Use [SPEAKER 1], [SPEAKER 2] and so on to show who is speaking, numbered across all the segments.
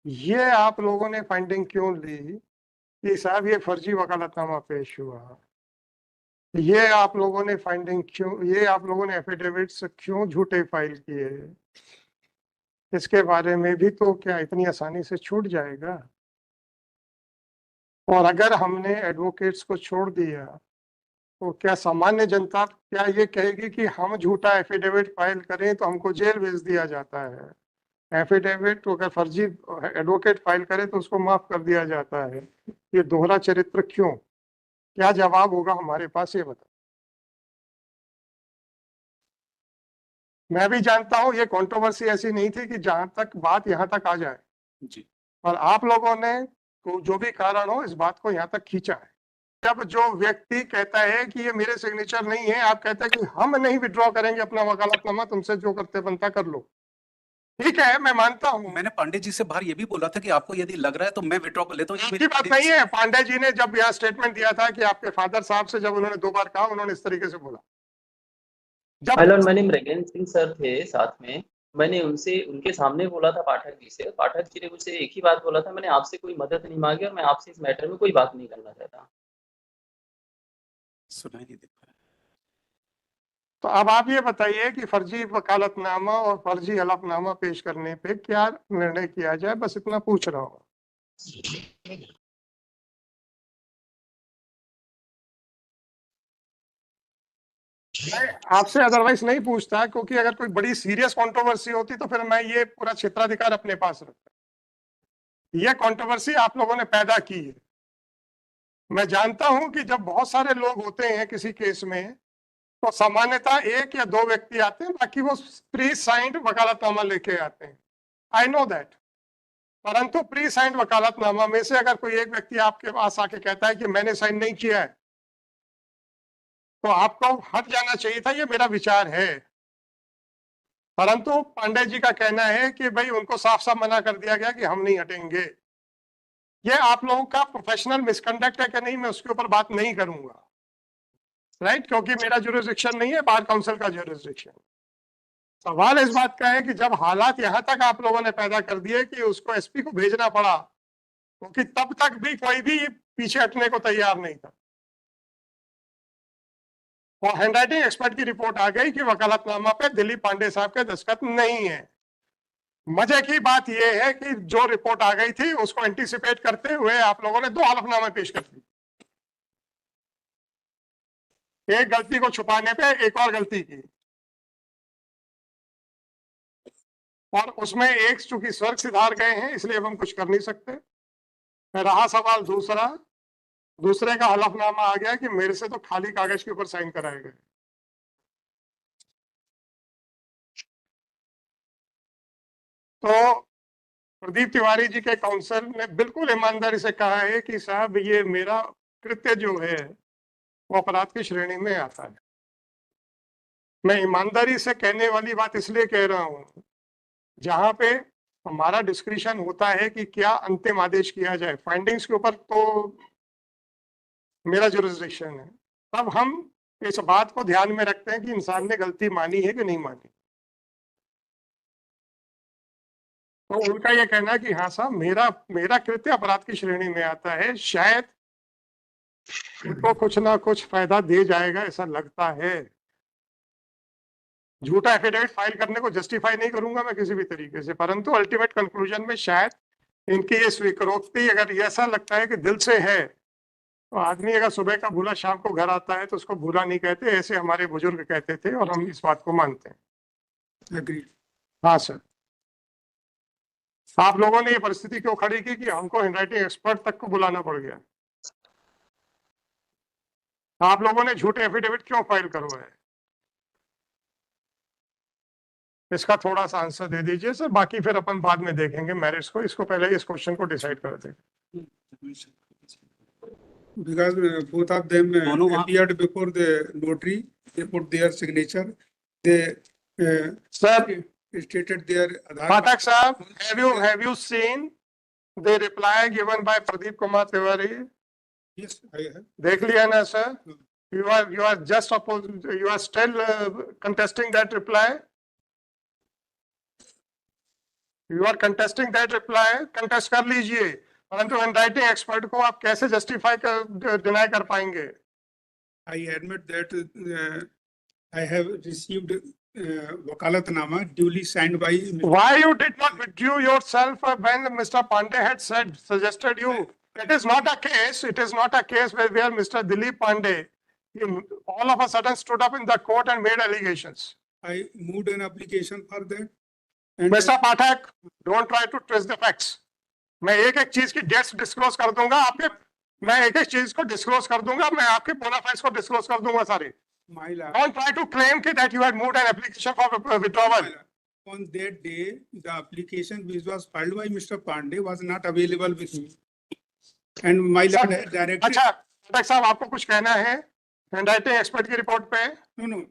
[SPEAKER 1] ये आप लोगों ने फाइंडिंग क्यों ली कि साहब ये फर्जी वकालतनामा पेश हुआ? ये आप लोगों ने फाइंडिंग क्यों, ये आप लोगों ने एफिडेविट्स क्यों झूठे फाइल किए? इसके बारे में भी तो क्या इतनी आसानी से छूट जाएगा? और अगर हमने एडवोकेट्स को छोड़ दिया तो क्या सामान्य जनता क्या ये कहेगी कि हम झूठा एफिडेविट फाइल करें तो हमको जेल भेज दिया जाता है? एफिडेविट तो अगर फर्जी एडवोकेट फाइल करे तो उसको माफ कर दिया जाता है। ये दोहरा चरित्र क्यों? क्या जवाब होगा हमारे पास, ये बता। मैं भी जानता हूं ये कंट्रोवर्सी ऐसी नहीं थी कि जहां तक बात यहां तक आ जाए
[SPEAKER 2] जी।
[SPEAKER 1] और आप लोगों ने तो जो भी कारण हो इस बात को यहां तक खींचा है। जब जो व्यक्ति कहता है कि ये मेरे सिग्नेचर नहीं है, आप कहते हैं कि हम नहीं विड्रॉ करेंगे अपना वकालतनामा, तुमसे जो करते बनता कर लो। ठीक है, मैं मानता हूं।
[SPEAKER 2] मैंने पांडे जी से बाहर ये भी बोला था कि आपको यदि लग रहा है तो मैं विड्रॉ कर लेता हूँ।
[SPEAKER 1] आपकी बात नहीं है। पांडे जी ने जब यह स्टेटमेंट दिया था कि आपके फादर साहब से जब उन्होंने 2 बार कहा, उन्होंने इस तरीके से बोला।
[SPEAKER 3] हेलो, मैंने मृगेंद्र सिंह सर थे साथ में, मैंने उनसे उनके सामने बोला था पाठक जी से। पाठक जी ने मुझसे एक ही बात बोला था, मैंने आपसे कोई मदद नहीं मांगी और मैं आपसे इस मैटर में कोई बात नहीं करना चाहता।
[SPEAKER 2] सुनाई नहीं दे पाया।
[SPEAKER 1] तो अब आप ये बताइए कि फर्जी वकालतनामा और फर्जी हलफनामा पेश करने पे क्या निर्णय किया जाए, बस इतना पूछ रहा हूँ। आपसे अदरवाइज नहीं पूछता, क्योंकि अगर कोई बड़ी सीरियस कंट्रोवर्सी होती तो फिर मैं ये पूरा क्षेत्राधिकार अपने पास रखता। यह कंट्रोवर्सी आप लोगों ने पैदा की है। मैं जानता हूं कि जब बहुत सारे लोग होते हैं किसी केस में तो सामान्यतः 1 या 2 व्यक्ति आते हैं, बाकी वो प्री साइंड वकालतनामा लेके आते हैं। I know that. परंतु प्री साइंड वकालतनामा में से अगर कोई एक व्यक्ति आपके पास आके कहता है कि मैंने साइन नहीं किया है, तो आपको हट जाना चाहिए था, ये मेरा विचार है। परंतु पांडे जी का कहना है कि भाई उनको साफ साफ मना कर दिया गया कि हम नहीं हटेंगे। ये आप लोगों का प्रोफेशनल मिसकंडक्ट है कि नहीं, मैं उसके ऊपर बात नहीं करूंगा, राइट, क्योंकि मेरा जुरिस्डिक्शन नहीं है, बार काउंसिल का जुरिस्डिक्शन। सवाल इस बात का है कि जब हालात यहां तक आप लोगों ने पैदा कर दिए कि उसको एसपी को भेजना पड़ा, क्योंकि तब तक भी कोई भी पीछे हटने को तैयार नहीं था और हैंडराइटिंग एक्सपर्ट की रिपोर्ट आ गई कि वकालतनामा पे दिलीप पांडे साहब के दस्तखत नहीं है। मजे की बात यह है कि जो रिपोर्ट आ गई थी उसको एंटीसिपेट करते हुए आप लोगों ने 2 हलफनामे पेश कर दी। एक गलती को छुपाने पे एक और गलती की, और उसमें एक चूंकि स्वर्ग सिधार गए हैं इसलिए हम कुछ कर नहीं सकते। रहा सवाल दूसरे का हलफनामा आ गया कि मेरे से तो खाली कागज के ऊपर साइन कराए गए। तो प्रदीप तिवारी जी के काउंसिल ने बिल्कुल ईमानदारी से कहा है कि साहब ये मेरा कृत्य जो है वो अपराध की श्रेणी में आता है। मैं ईमानदारी से कहने वाली बात इसलिए कह रहा हूं, जहां पे हमारा डिस्क्रिशन होता है कि क्या अंतिम आदेश किया जाए, फाइंडिंग्स के ऊपर तो मेरा जुरिस्डिक्शन है, तब हम इस बात को ध्यान में रखते हैं कि इंसान ने गलती मानी है कि नहीं मानी। तो उनका यह कहना है कि हाँ साहब मेरा कृत्य अपराध की श्रेणी में आता है, शायद उनको कुछ ना कुछ फायदा दे जाएगा ऐसा लगता है। झूठा एफिडेविट फाइल करने को जस्टिफाई नहीं करूंगा मैं किसी भी तरीके से, परंतु अल्टीमेट कंक्लूजन में शायद इनकी ये स्वीकारोक्ति अगर ऐसा लगता है कि दिल से है, तो आदमी अगर सुबह का भूला शाम को घर आता है तो उसको भूला नहीं कहते, ऐसे हमारे बुजुर्ग कहते थे और हम इस बात को मानते हैं। एग्री। हाँ सर, आप लोगों ने ये परिस्थिति क्यों खड़ी की कि हमको हैंडराइटिंग एक्सपर्ट तक को बुलाना पड़ गया? आप लोगों ने झूठे एफिडेविट क्यों फाइल करवाए? इसका थोड़ा सा आंसर दे दीजिए सर, बाकी फिर अपन बाद में देखेंगे मेरिट्स को, इसको पहले इस क्वेश्चन को डिसाइड कर देंगे।
[SPEAKER 4] Because both of them appeared before the notary, they put their signature, they
[SPEAKER 1] sir
[SPEAKER 4] stated their Aadhaar
[SPEAKER 1] पाठक साहब, have you seen the reply given by Pradeep Kumar Tiwari?
[SPEAKER 4] Yes, I have.
[SPEAKER 1] देख लिया ना sir? You are just you are still contesting that reply. You are contesting that reply, contest कर लीजिए, परंतु handwriting expert को आप कैसे justify कर डिनाई कर पाएंगे?
[SPEAKER 4] I admit that I have received wakalatnama duly signed by
[SPEAKER 1] Why you did not withdraw yourself when Mr. Pandey had suggested you? It is not a case. It is not a case where Mr. Dilip Pandey, he all of a sudden stood up in the court and made allegations.
[SPEAKER 4] I moved an application for that. And
[SPEAKER 1] Mr. Pathak, don't try to twist the facts. मैं एक एक चीज की dates disclose कर दूंगा आपके, मैं एक एक चीज को डिस्क्लोज कर दूंगा, मैं आपके बोनाफाइड्स को डिस्क्लोज कर दूंगा सारे.
[SPEAKER 4] my lord,
[SPEAKER 1] Don't try to claim that you had moved an application for withdrawal.
[SPEAKER 4] on that day, the application which was filed by Mr. Pandey was not available with me. And my lord had directed.
[SPEAKER 1] अच्छा, पाठक साहब आपको कुछ कहना है handwriting expert की report पे?
[SPEAKER 4] No,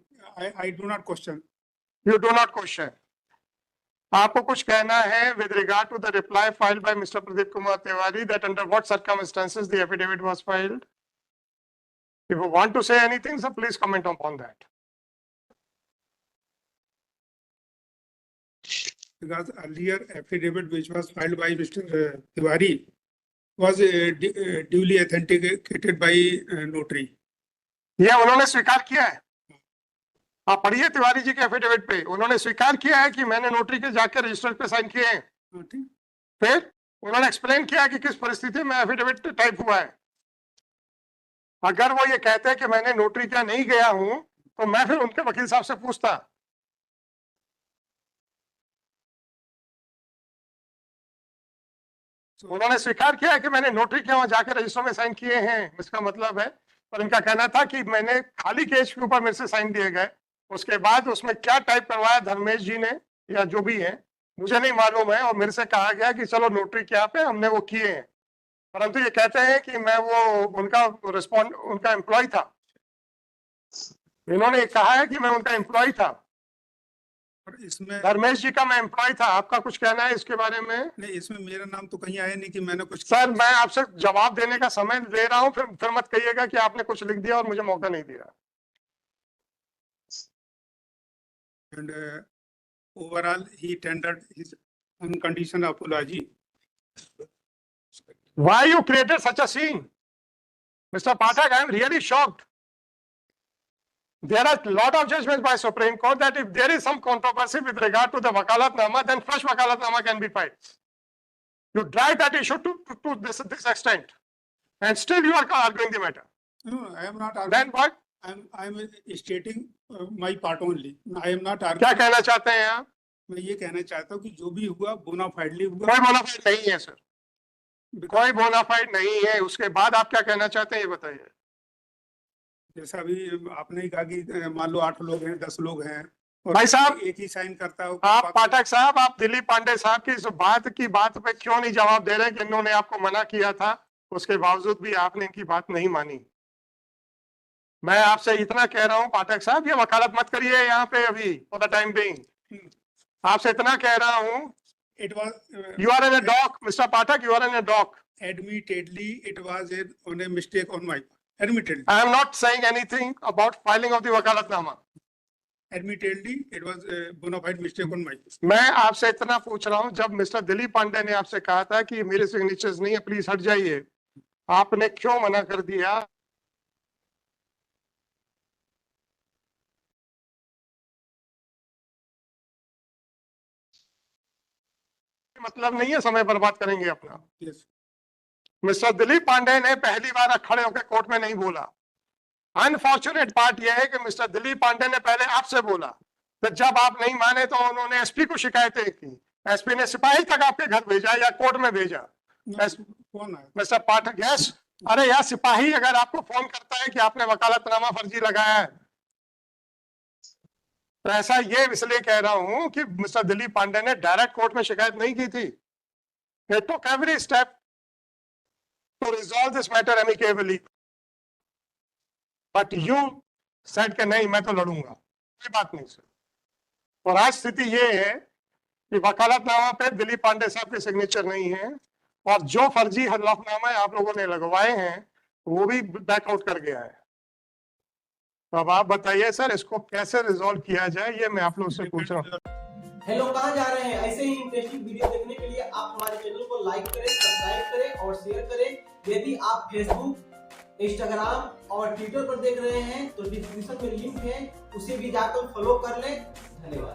[SPEAKER 4] I do not question.
[SPEAKER 1] You do not question. आपको कुछ कहना है with regard to the reply filed by Mr. Pradeep Kumar Tiwari that under what circumstances the affidavit was filed? If you want to say anything, sir, please comment upon that.
[SPEAKER 4] Because earlier affidavit which was filed by Mr. Tiwari was duly authenticated by notary.
[SPEAKER 1] ये उन्होंने स्वीकार किया है. आप पढ़िए तिवारी जी के affidavit पे, उन्होंने स्वीकार किया है कि मैंने नोटरी के जाकर रजिस्टर पे साइन किए हैं.
[SPEAKER 4] ठीक.
[SPEAKER 1] फिर उन्होंने एक्सप्लेन किया कि किस परिस्थिति में एफिडेविट टाइप हुआ है. अगर वो ये कहते हैं कि मैंने नोटरी क्या नहीं गया हूं, तो मैं फिर उनके वकील साहब से पूछता. उन्होंने स्वीकार किया है कि मैंने नोटरी के वहां जाकर रजिस्टर में साइन किए हैं, इसका मतलब है. पर इनका कहना था कि मैंने खाली केस के ऊपर मेरे से साइन दिए गए, उसके बाद उसमें क्या टाइप करवाया धर्मेश जी ने या जो भी है मुझे नहीं मालूम है, और मेरे से कहा गया कि चलो नोटरी के यहाँ पे हमने वो किए हैं. परंतु ये कहते हैं कि मैं वो उनका एम्प्लॉय था. इन्होंने कहा है कि मैं उनका एम्प्लॉय था.
[SPEAKER 4] और इसमें
[SPEAKER 1] धर्मेश जी का मैं एम्प्लॉय था. आपका कुछ कहना है इसके बारे में?
[SPEAKER 4] नहीं, इसमें मेरा नाम तो कहीं आया नहीं कि मैंने कुछ.
[SPEAKER 1] सर, मैं आपसे जवाब देने का समय दे रहा हूं, फिर मत कहिएगा कि आपने कुछ लिख दिया और मुझे मौका नहीं दिया.
[SPEAKER 4] And overall, he tendered his unconditional apology.
[SPEAKER 1] Why you created such a scene? Mr. Pathak, I am really shocked. There are a lot of judgments by Supreme Court that if there is some controversy with regard to the wakalatnama, then fresh wakalatnama can be filed. You drive that issue to this extent, and still you are arguing the matter.
[SPEAKER 4] No, I am not arguing.
[SPEAKER 1] Then what?
[SPEAKER 4] I am stating my part only. I am not
[SPEAKER 1] क्या
[SPEAKER 4] arguing.
[SPEAKER 1] कहना चाहते हैं आप?
[SPEAKER 4] मैं ये कहना चाहता हूँ कि जो भी हुआ बोनाफाइडली हुआ.
[SPEAKER 1] कोई बोनाफाइड नहीं है सर, कोई बोनाफाइड नहीं है. उसके बाद आप क्या कहना चाहते हैं ये बताइए.
[SPEAKER 4] जैसा अभी आपने ही कहा कि मान लो 8 लोग हैं, 10 लोग हैं, और
[SPEAKER 1] भाई साहब,
[SPEAKER 4] एक ही साइन करता हो.
[SPEAKER 1] आप पाठक साहब, आप दिलीप पांडे साहब की इस बात पे क्यों नहीं जवाब दे रहे कि इन्होंने आपको मना किया था, उसके बावजूद भी आपने इनकी बात नहीं मानी. मैं आपसे इतना कह रहा हूं पाठक साहब, ये वकालत मत करिए यहाँ पे अभी फॉर द टाइम बीइंग. आपसे इतना कह रहा हूं.
[SPEAKER 4] It was
[SPEAKER 1] You are in a dock, Mr. Pathak, you are in a dock.
[SPEAKER 4] admittedly it was on a mistake on my part. Admittedly.
[SPEAKER 1] I am not saying anything about filing of the wakalatnama.
[SPEAKER 4] Admittedly, it was a bona fide mistake on my part.
[SPEAKER 1] मैं आपसे इतना पूछ रहा हूं, जब mister Dilip Pandey ने आपसे कहा था कि मेरे सिग्नेचर्स नहीं है, प्लीज हट जाइए, आपने क्यों मना कर दिया? मतलब नहीं है समय बर्बाद करेंगे अपना.
[SPEAKER 4] Yes.
[SPEAKER 1] मिस्टर दिलीप पांडे ने पहली बार खड़े होकर कोर्ट में नहीं बोला. अनफॉर्चुनेट पार्ट यह है कि मिस्टर दिलीप पांडे ने पहले आपसे बोला, तो जब आप नहीं माने तो उन्होंने एसपी को शिकायतें की. एसपी ने सिपाही तक आपके घर भेजा या कोर्ट में भेजा.
[SPEAKER 4] कौन है?
[SPEAKER 1] मिस्टर पाठक, यस. अरे यार, सिपाही अगर आपको फोन करता है कि आपने वकालतनामा फर्जी लगाया है, तो ऐसा ये इसलिए कह रहा हूं कि मिस्टर दिलीप पांडे ने डायरेक्ट कोर्ट में शिकायत नहीं की थी. He took every step to resolve this matter amicably. But you said कि नहीं, मैं तो लड़ूंगा. कोई बात नहीं सर. और आज स्थिति ये है कि वकालतनामा पे दिलीप पांडे साहब के सिग्नेचर नहीं है, और जो फर्जी हलफनामा आप लोगों ने लगवाए हैं वो भी बैकआउट कर गया है. तो अब आप बताइए सर, इसको कैसे रिजॉल्व किया जाए, ये मैं आप लोगों से पूछ रहा हूँ.
[SPEAKER 5] हेलो, कहाँ जा रहे हैं? ऐसे ही इंटरेस्टिंग वीडियो देखने के लिए आप हमारे चैनल को लाइक करें, सब्सक्राइब करें और शेयर करें। यदि आप फेसबुक, इंस्टाग्राम और ट्विटर पर देख रहे हैं तो डिस्क्रिप्शन में लिंक है, उसे भी जाकर फॉलो कर लें। धन्यवाद।